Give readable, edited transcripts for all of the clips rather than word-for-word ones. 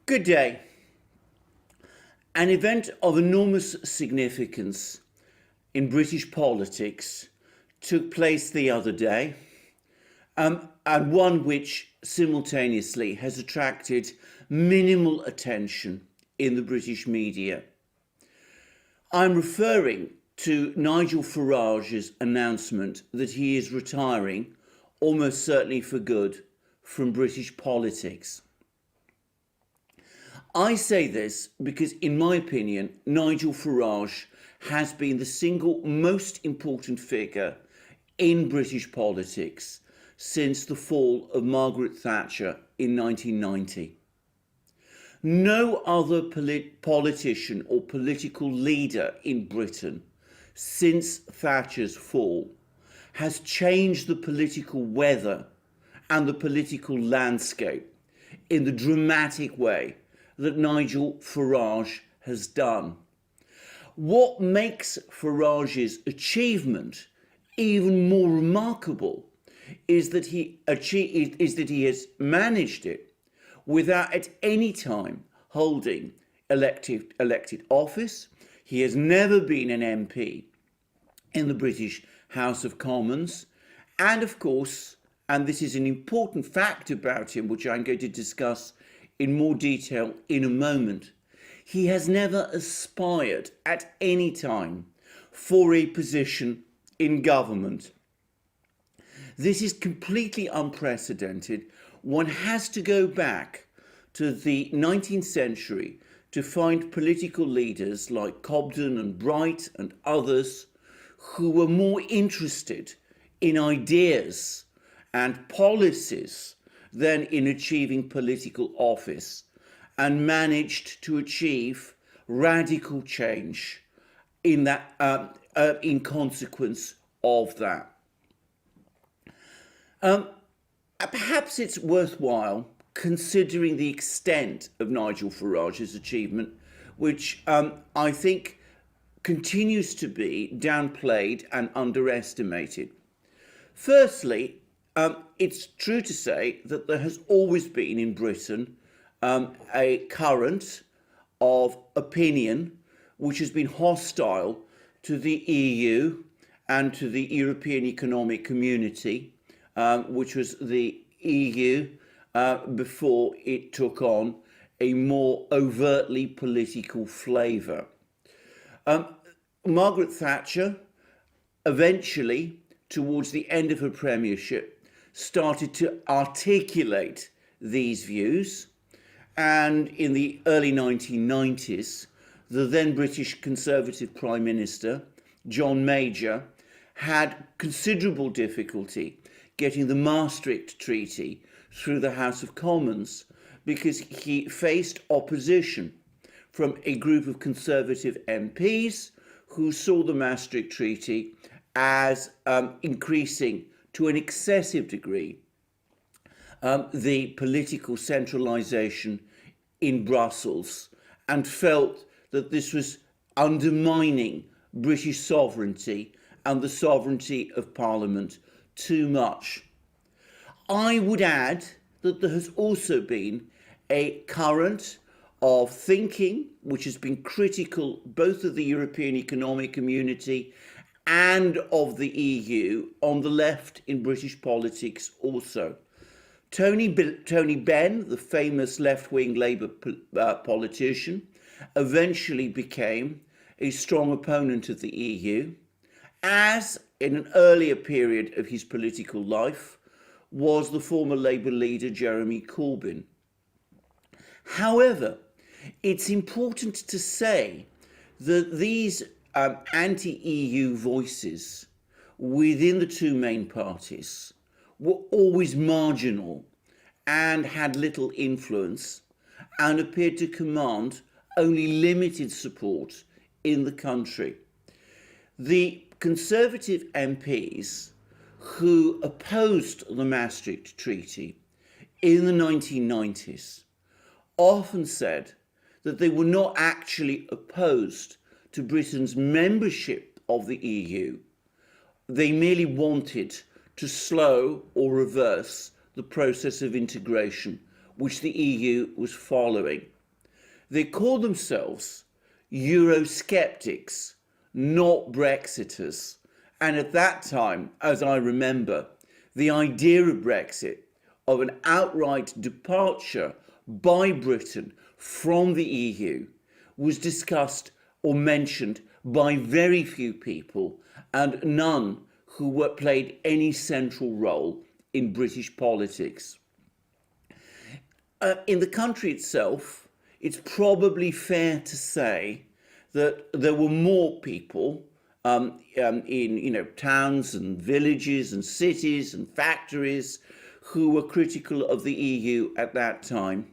Good day. An event of enormous significance in British politics took place the other day, and one which simultaneously has attracted minimal attention in the British media. I'm referring to Nigel Farage's announcement that he is retiring, almost certainly for good, from British politics. I say this because, in my opinion, Nigel Farage has been the single most important figure in British politics since the fall of Margaret Thatcher in 1990. No other politician or political leader in Britain since Thatcher's fall has changed the political weather and the political landscape in the dramatic way that Nigel Farage has done. What makes Farage's achievement even more remarkable is that he has managed it without at any time holding elected office. He has never been an MP in the British House of Commons, and of course, and this is an important fact about him, which I'm going to discuss in more detail in a moment, he has never aspired at any time for a position in government. This is completely unprecedented. One has to go back to the 19th century to find political leaders like Cobden and Bright and others who were more interested in ideas and policies than in achieving political office, and managed to achieve radical change in consequence of that. Perhaps it's worthwhile considering the extent of Nigel Farage's achievement, which I think continues to be downplayed and underestimated. Firstly, it's true to say that there has always been in Britain a current of opinion which has been hostile to the EU and to the European Economic Community, which was the EU before it took on a more overtly political flavour. Margaret Thatcher eventually, towards the end of her premiership, started to articulate these views, and in the early 1990s, the then British Conservative Prime Minister, John Major, had considerable difficulty getting the Maastricht Treaty through the House of Commons because he faced opposition from a group of Conservative MPs who saw the Maastricht Treaty as increasing to an excessive degree the political centralisation in Brussels, and felt that this was undermining British sovereignty and the sovereignty of Parliament too much. I would add that there has also been a current of thinking which has been critical both of the European Economic Community and of the EU on the left in British politics also. Tony Benn, the famous left-wing Labour politician, eventually became a strong opponent of the EU, as in an earlier period of his political life was the former Labour leader Jeremy Corbyn. However, it's important to say that these anti-EU voices within the two main parties were always marginal and had little influence and appeared to command only limited support in the country. The Conservative MPs who opposed the Maastricht Treaty in the 1990s often said that they were not actually opposed to Britain's membership of the EU. They merely wanted to slow or reverse the process of integration which the EU was following. They call themselves Eurosceptics, not Brexiters. And at that time, as I remember, the idea of Brexit, of an outright departure by Britain from the EU, was discussed or mentioned by very few people, and none who played any central role in British politics. In the country itself, it's probably fair to say that there were more people in towns and villages and cities and factories who were critical of the EU at that time,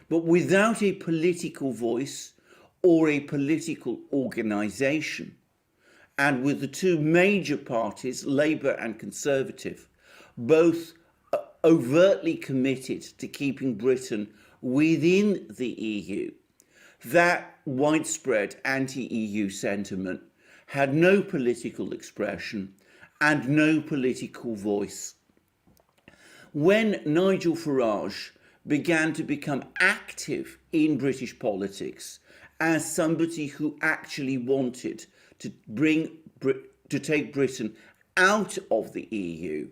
but without a political voice or a political organisation, and with the two major parties, Labour and Conservative, both overtly committed to keeping Britain within the EU, that widespread anti-EU sentiment had no political expression and no political voice. When Nigel Farage began to become active in British politics as somebody who actually wanted to take Britain out of the EU,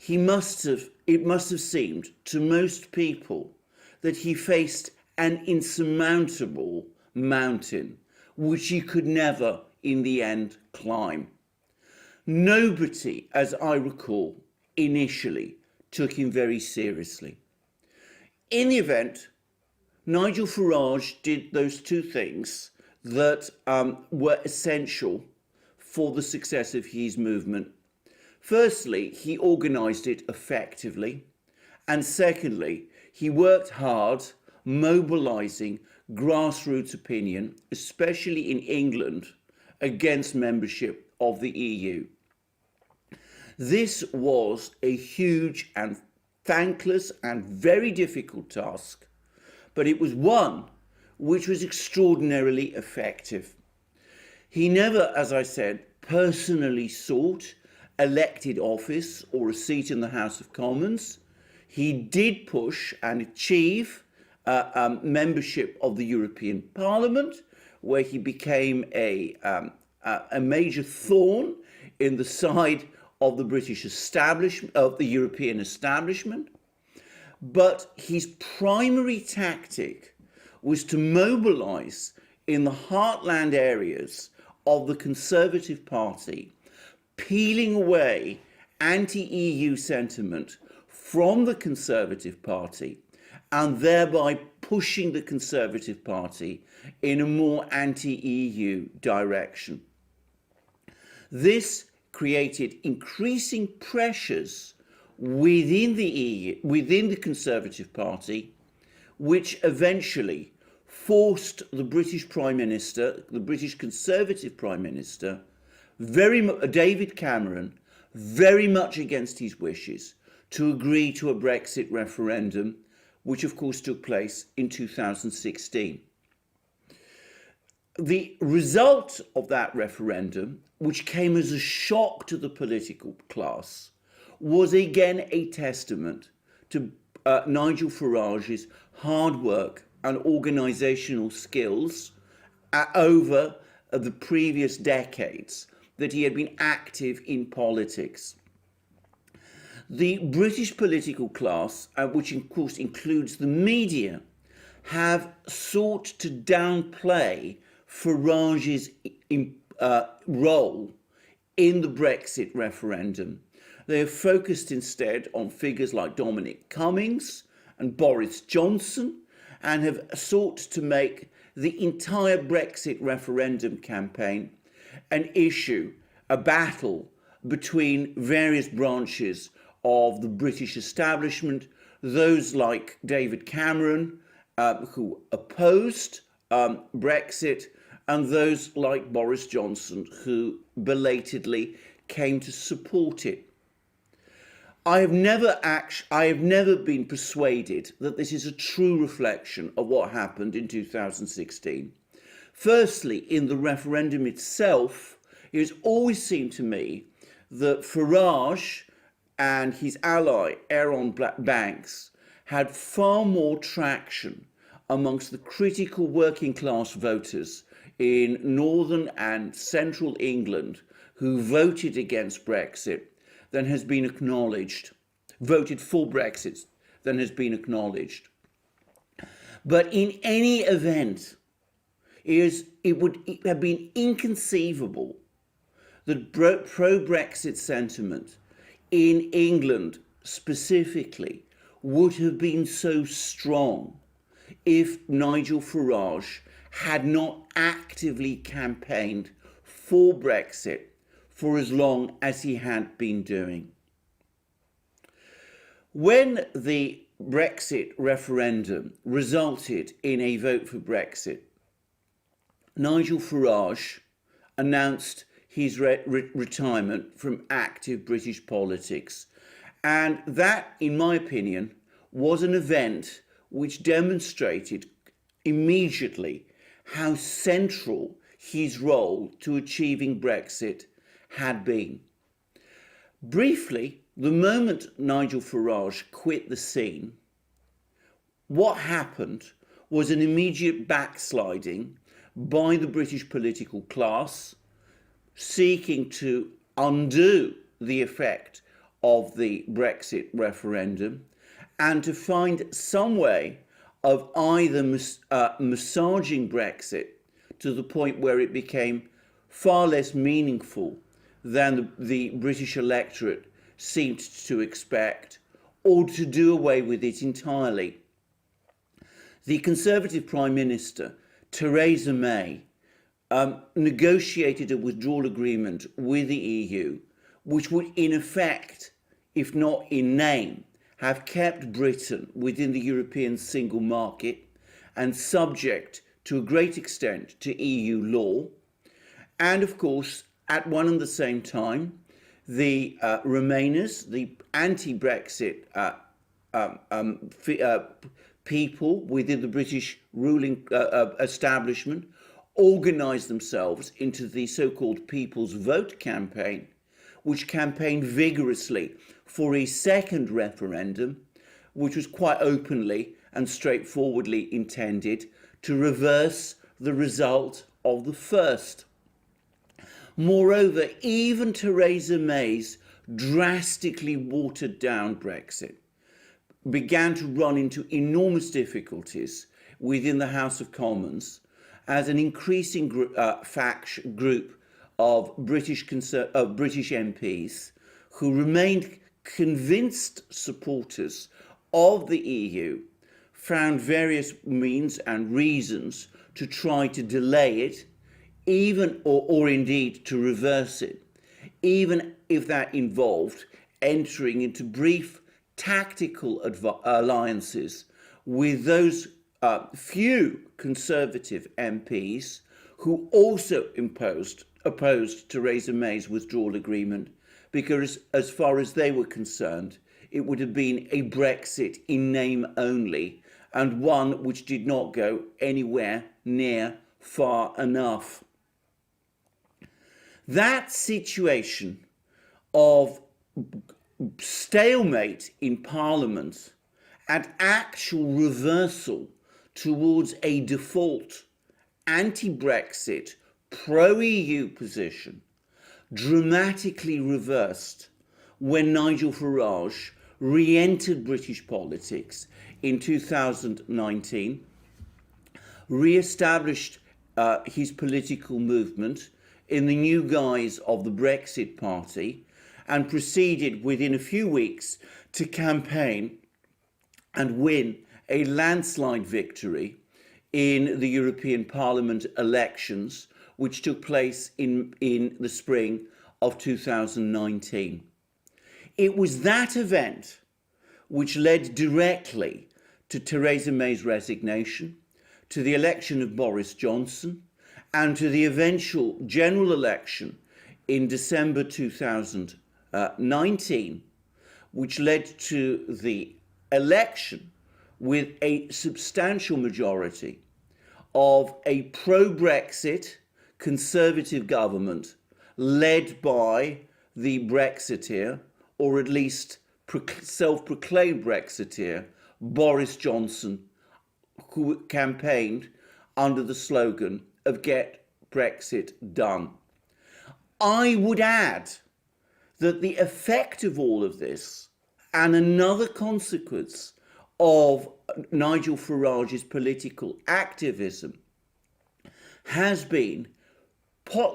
it must have seemed to most people that he faced an insurmountable mountain which he could never in the end climb. Nobody, as I recall, initially took him very seriously. In the event, Nigel Farage did those two things that were essential for the success of his movement. Firstly, he organised it effectively, and secondly, he worked hard mobilising grassroots opinion, especially in England, against membership of the EU. This was a huge and thankless and very difficult task, but it was one which was extraordinarily effective. He never, as I said, personally sought elected office or a seat in the House of Commons. He did push and achieve membership of the European Parliament, where he became a major thorn in the side of the British establishment, of the European establishment. But his primary tactic was to mobilise in the heartland areas of the Conservative Party, peeling away anti-EU sentiment from the Conservative Party and thereby pushing the Conservative Party in a more anti-EU direction. This created increasing pressures within the EU, within the Conservative Party, which eventually forced the British Prime Minister, the British Conservative Prime Minister, David Cameron, very much against his wishes, to agree to a Brexit referendum, which of course took place in 2016. The result of that referendum, which came as a shock to the political class, was again a testament to Nigel Farage's hard work and organisational skills over the previous decades that he had been active in politics. The British political class, which of course includes the media, have sought to downplay Farage's role in the Brexit referendum. They have focused instead on figures like Dominic Cummings and Boris Johnson, and have sought to make the entire Brexit referendum campaign an issue, a battle between various branches of the British establishment, those like David Cameron, who opposed Brexit, and those like Boris Johnson, who belatedly came to support it. I have never been persuaded that this is a true reflection of what happened in 2016. Firstly, in the referendum itself, it has always seemed to me that Farage and his ally Aaron Banks had far more traction amongst the critical working class voters in northern and central England who voted against Brexit than has been acknowledged, voted for Brexit than has been acknowledged. But in any event, it would have been inconceivable that pro-Brexit sentiment in England specifically would have been so strong if Nigel Farage had not actively campaigned for Brexit for as long as he had been doing. When the Brexit referendum resulted in a vote for Brexit, Nigel Farage announced his retirement from active British politics. And that, in my opinion, was an event which demonstrated immediately how central his role to achieving Brexit had been. Briefly, the moment Nigel Farage quit the scene, what happened was an immediate backsliding by the British political class, seeking to undo the effect of the Brexit referendum and to find some way of either massaging Brexit to the point where it became far less meaningful than the British electorate seemed to expect, or to do away with it entirely. The Conservative Prime Minister, Theresa May, negotiated a withdrawal agreement with the EU, which would in effect, if not in name, have kept Britain within the European single market and subject to a great extent to EU law. And of course, at one and the same time, the Remainers, the anti-Brexit people within the British ruling establishment organised themselves into the so-called People's Vote campaign, which campaigned vigorously for a second referendum, which was quite openly and straightforwardly intended to reverse the result of the first. Moreover, even Theresa May's drastically watered down Brexit began to run into enormous difficulties within the House of Commons as an increasing group of British MPs who remained convinced supporters of the EU found various means and reasons to try to delay it, even or indeed to reverse it, even if that involved entering into brief tactical alliances with those few Conservative MPs who also opposed Theresa May's withdrawal agreement, because as far as they were concerned, it would have been a Brexit in name only, and one which did not go anywhere near far enough. That situation of stalemate in Parliament and actual reversal towards a default anti-Brexit, pro-EU position dramatically reversed when Nigel Farage re-entered British politics in 2019, re-established his political movement in the new guise of the Brexit Party, and proceeded within a few weeks to campaign and win a landslide victory in the European Parliament elections, which took place in the spring of 2019. It was that event which led directly to Theresa May's resignation, to the election of Boris Johnson, and to the eventual general election in December 2019, which led to the election with a substantial majority of a pro-Brexit Conservative government led by the Brexiteer, or at least self-proclaimed Brexiteer, Boris Johnson, who campaigned under the slogan of Get Brexit Done. I would add that the effect of all of this, and another consequence of Nigel Farage's political activism, has been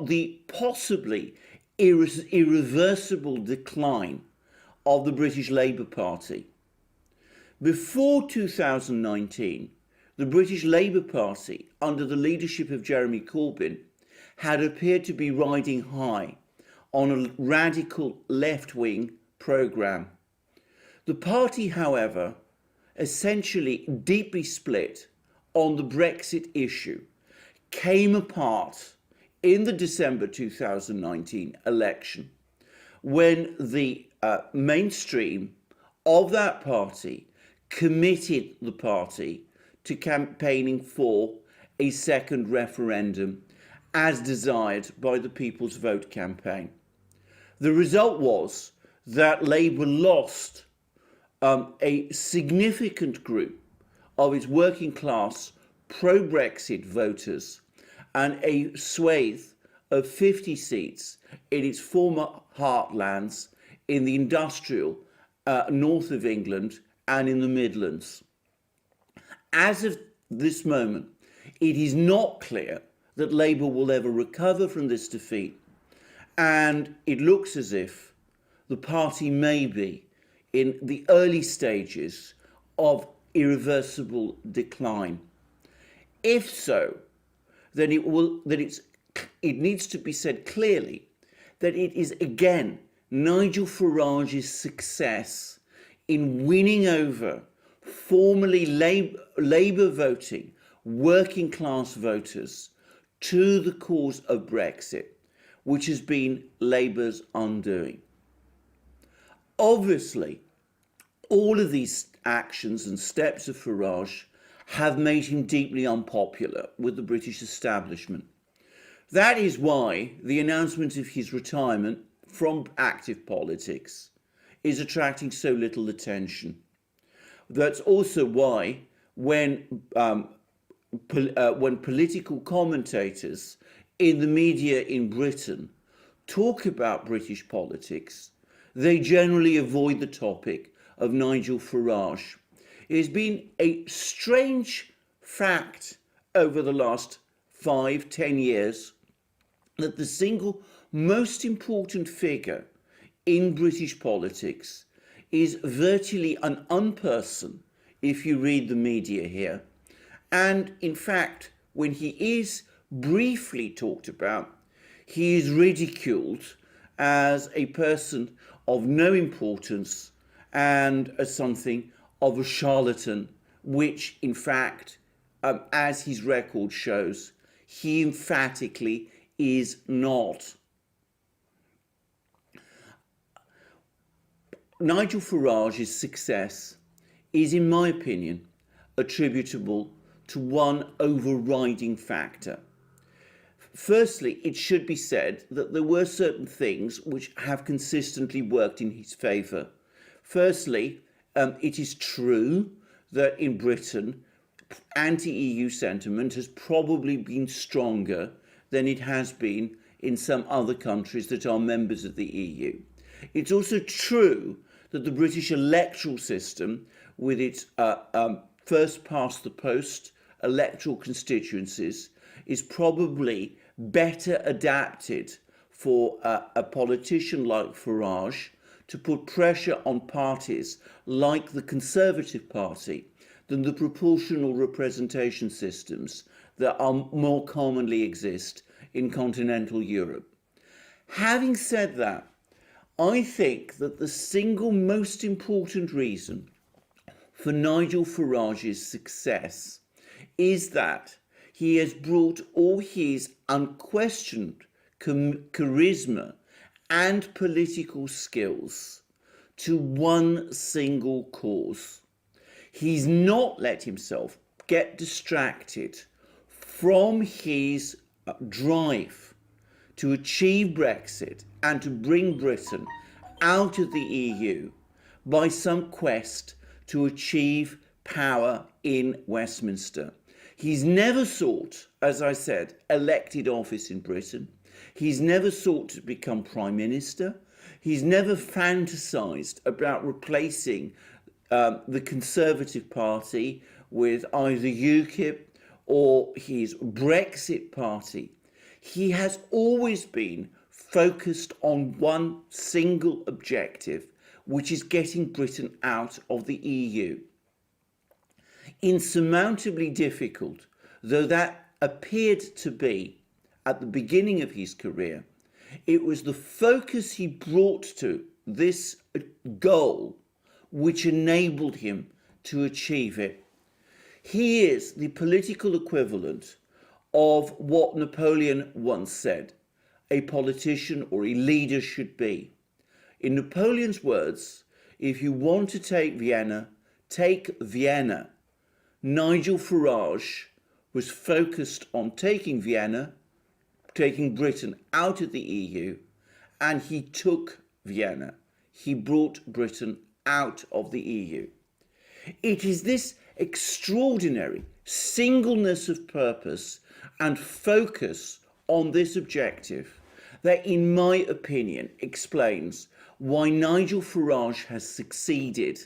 the possibly irreversible decline of the British Labour Party. Before 2019, the British Labour Party, under the leadership of Jeremy Corbyn, had appeared to be riding high on a radical left-wing programme. The party, however, essentially deeply split on the Brexit issue, came apart in the December 2019 election, when the mainstream of that party committed the party to campaigning for a second referendum as desired by the People's Vote campaign. The result was that Labour lost a significant group of its working class pro-Brexit voters and a swathe of 50 seats in its former heartlands in the industrial north of England and in the Midlands. As of this moment, it is not clear that Labour will ever recover from this defeat, and it looks as if the party may be in the early stages of irreversible decline. If so, then it needs to be said clearly that it is again Nigel Farage's success in winning over formerly Labour voting working class voters to the cause of Brexit, which has been Labour's undoing. Obviously, all of these actions and steps of Farage have made him deeply unpopular with the British establishment. That is why the announcement of his retirement from active politics is attracting so little attention. That's also why when political commentators in the media in Britain talk about British politics, they generally avoid the topic of Nigel Farage. It has been a strange fact over the last 5-10 years that the single most important figure in British politics is virtually an unperson if you read the media here. And in fact, when he is briefly talked about, he is ridiculed as a person of no importance and as something of a charlatan, which in fact, as his record shows, he emphatically is not. Nigel Farage's success is, in my opinion, attributable to one overriding factor. Firstly, it should be said that there were certain things which have consistently worked in his favour. Firstly, it is true that in Britain, anti-EU sentiment has probably been stronger than it has been in some other countries that are members of the EU. It's also true that the British electoral system, with its first past the post electoral constituencies, is probably better adapted for a politician like Farage to put pressure on parties like the Conservative Party than the proportional representation systems that are more commonly exist in continental Europe. Having said that, I think that the single most important reason for Nigel Farage's success is that he has brought all his unquestioned charisma and political skills to one single cause. He's not let himself get distracted from his drive to achieve Brexit and to bring Britain out of the EU by some quest to achieve power in Westminster. He's never sought, as I said, elected office in Britain. He's never sought to become Prime Minister. He's never fantasized about replacing the Conservative Party with either UKIP or his Brexit Party. He has always been focused on one single objective, which is getting Britain out of the EU. Insurmountably difficult, though that appeared to be at the beginning of his career, it was the focus he brought to this goal which enabled him to achieve it. He is the political equivalent of what Napoleon once said a politician or a leader should be. In Napoleon's words, if you want to take Vienna, take Vienna. Nigel Farage was focused on taking Vienna, taking Britain out of the EU, and he took Vienna. He brought Britain out of the EU. It is this extraordinary singleness of purpose and focus on this objective that, in my opinion, explains why Nigel Farage has succeeded,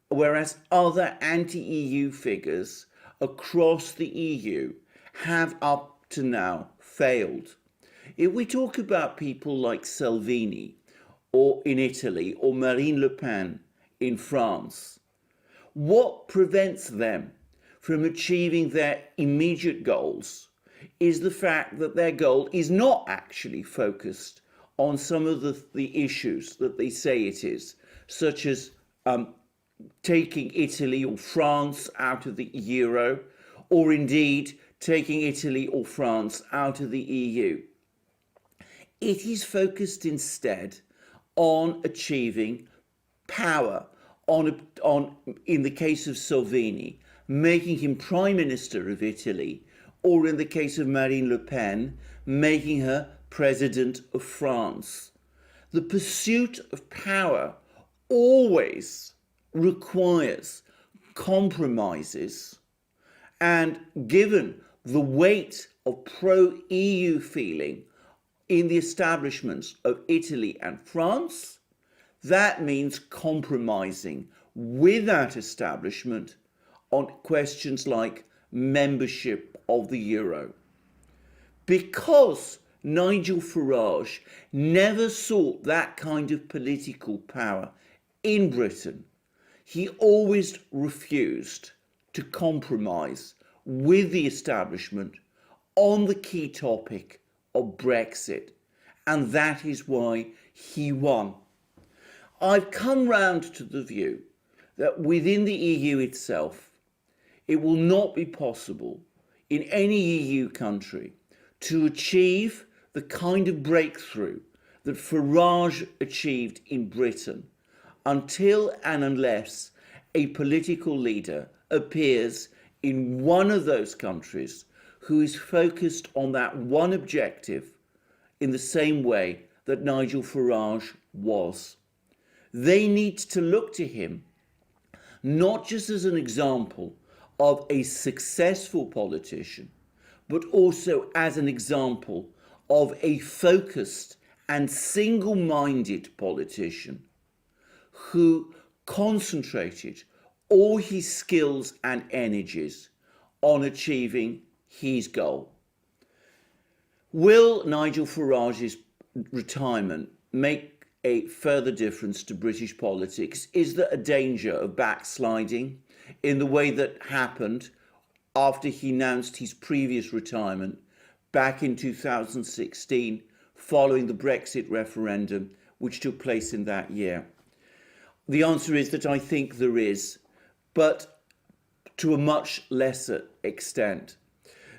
whereas other anti-EU figures across the EU have up to now failed. If we talk about people like Salvini or in Italy or Marine Le Pen in France, what prevents them from achieving their immediate goals is the fact that their goal is not actually focused on some of the issues that they say it is, such as taking Italy or France out of the euro, or indeed taking Italy or France out of the EU. It is focused instead on achieving power, in the case of Salvini, making him Prime Minister of Italy, or in the case of Marine Le Pen, making her President of France. The pursuit of power always requires compromises, and given the weight of pro-EU feeling in the establishments of Italy and France, that means compromising with that establishment on questions like membership of the euro. Because Nigel Farage never sought that kind of political power in Britain, he always refused to compromise with the establishment on the key topic of Brexit, and that is why he won. I've come round to the view that within the EU itself, it will not be possible in any EU country to achieve the kind of breakthrough that Farage achieved in Britain until and unless a political leader appears in one of those countries who is focused on that one objective in the same way that Nigel Farage was. They need to look to him not just as an example of a successful politician, but also as an example of a focused and single-minded politician who concentrated all his skills and energies on achieving his goal. Will Nigel Farage's retirement make a further difference to British politics? Is there a danger of backsliding in the way that happened after he announced his previous retirement back in 2016, following the Brexit referendum, which took place in that year? The answer is that I think there is, but to a much lesser extent.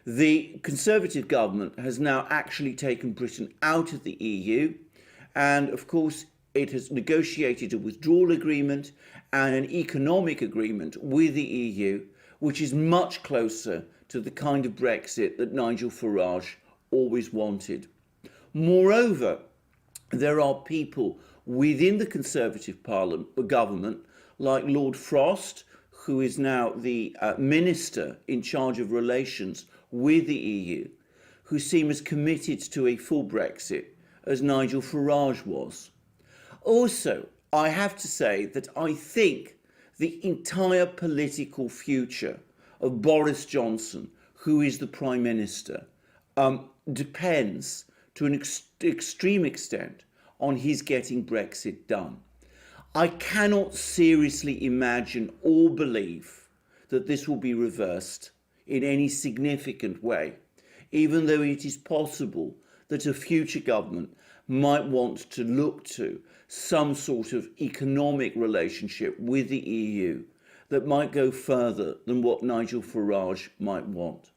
The Conservative government has now actually taken Britain out of the EU, and of course it has negotiated a withdrawal agreement and an economic agreement with the EU, which is much closer to the kind of Brexit that Nigel Farage always wanted. Moreover, there are people within the Conservative government, like Lord Frost, who is now the minister in charge of relations with the EU, who seem as committed to a full Brexit as Nigel Farage was. Also, I have to say that I think the entire political future of Boris Johnson, who is the Prime Minister, depends to an extreme extent on his getting Brexit done. I cannot seriously imagine or believe that this will be reversed in any significant way, even though it is possible that a future government might want to look to some sort of economic relationship with the EU that might go further than what Nigel Farage might want.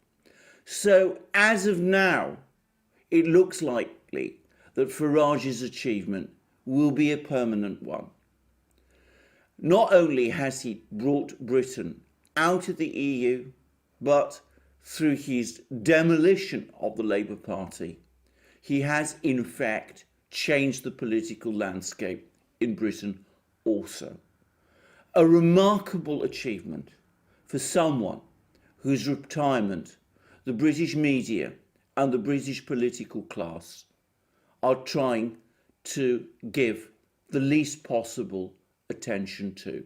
So as of now, it looks likely that Farage's achievement will be a permanent one. Not only has he brought Britain out of the EU, but through his demolition of the Labour Party, he has in fact changed the political landscape in Britain also. A remarkable achievement for someone whose retirement the British media and the British political class are trying to give the least possible attention to.